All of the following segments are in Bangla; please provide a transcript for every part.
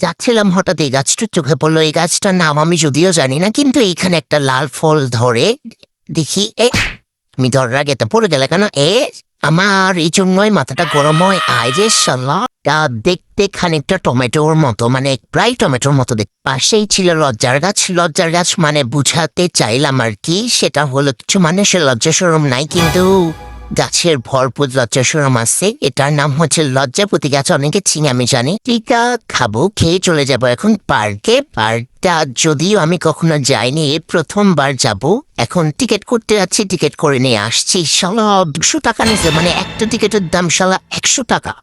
যাচ্ছিলাম হঠাৎ এই গাছটার চোখে পড়লো। এই গাছটার নাম আমি যদিও জানি না, কিন্তু এইখানে একটা লাল ফল ধরে দেখি। আমি ধরার আগে তো পড়ে গেলে কেন? আমার এই জন্যই মাথাটা গরম হয়। আয় যে শালা, দেখতে খানিকটা টমেটোর মতো, মানে প্রায় টমেটোর মতো দেখতে। পাশেই ছিল লজ্জার গাছ। লজ্জার গাছ মানে বুঝাতে চাইলাম আর কি, সেটা হলো কিছু মানুষের লজ্জা শরম নাই, কিন্তু গাছের ভরপুর লজ্জা শরম আছে। এটার নাম হচ্ছে লজ্জাপতি গাছ। অনেকে চিনি, আমি জানি। টিকা খাবো, খেয়ে চলে যাব এখন পার্কে। পার্কটা যদিও আমি কখনো যাইনি, প্রথমবার যাব। এখন টিকিট করতে যাচ্ছি, টিকিট করে নিয়ে আসছি। শালা 200 টাকা নিছে, মানে একটা টিকিটের দাম শালা 100 টাকা।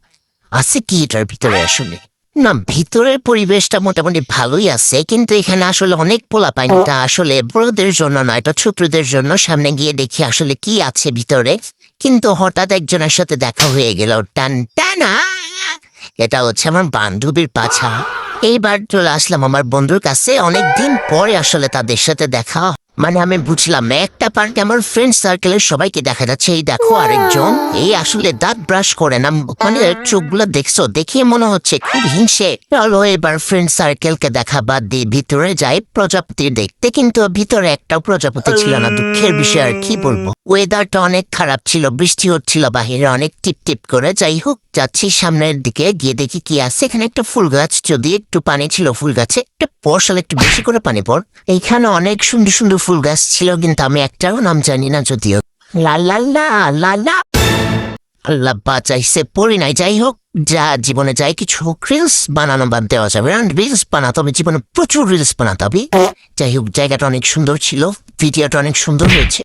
আছে কি এটার ভিতরে আসলে? না, ভিতরের পরিবেশটা মোটামুটি ভালোই আছে, কিন্তু এখানে আসলে অনেক পোলা পাইনটা আসলে বড়দের জন্য নয়, এটা ছোটদের জন্য। সামনে গিয়ে দেখি আসলে কি আছে ভিতরে, কিন্তু হঠাৎ একজনের সাথে দেখা হয়ে গেল। টান টানা, এটা হচ্ছে আমার বান্ধবীর পাছা। এইবার চলে আসলাম আমার বন্ধুর কাছে, অনেকদিন পরে আসলে তাদের সাথে দেখা। মানে আমি বুঝলাম একটা পার্কে আমার ফ্রেন্ড সার্কেলের সবাইকে দেখা যাচ্ছে। এই দেখো আরেকজন, এই আসলে দাঁত ব্রাশ করে না, মানে চোখগুলো দেখছো, দেখে মনে হচ্ছে খুব হিংসে। চলো এবার ফ্রেন্ড সার্কেলকে দেখা বাদ দিয়ে ভিতরে যাই প্রজাপতি দেখতে, কিন্তু ভিতরে একটাও প্রজাপতি ছিল না। দুঃখের বিষয়, আর কি বলবো। ওয়েদারটা অনেক খারাপ ছিল, বৃষ্টি হচ্ছিল বাহিরে অনেক টিপ টিপ করে। যাই হোক, যাচ্ছি সামনের দিকে, গিয়ে দেখি কি আছে এখানে। একটা ফুল গাছ, যদি একটু পানি ছিল ফুল গাছে, একটা পরশাল একটু বেশি করে পানি পর। এইখানে অনেক সুন্দর সুন্দর ফুল গাছ ছিল, কিন্তু আমি একটাও নাম জানি না যদিও। লা লা লা লা লা, আল্লাহ বাঁচাইছে, পড়ি নাই। যাই হোক, যা জীবনে যাই কিছু হোক, রিলস বানানো বাদ দেওয়া যাবে না। রিলস বানাতে হবে, জীবনে প্রচুর রিলস বানাতে হবে। যাই হোক, জায়গাটা অনেক সুন্দর ছিল, ভিডিওটা অনেক সুন্দর হয়েছে।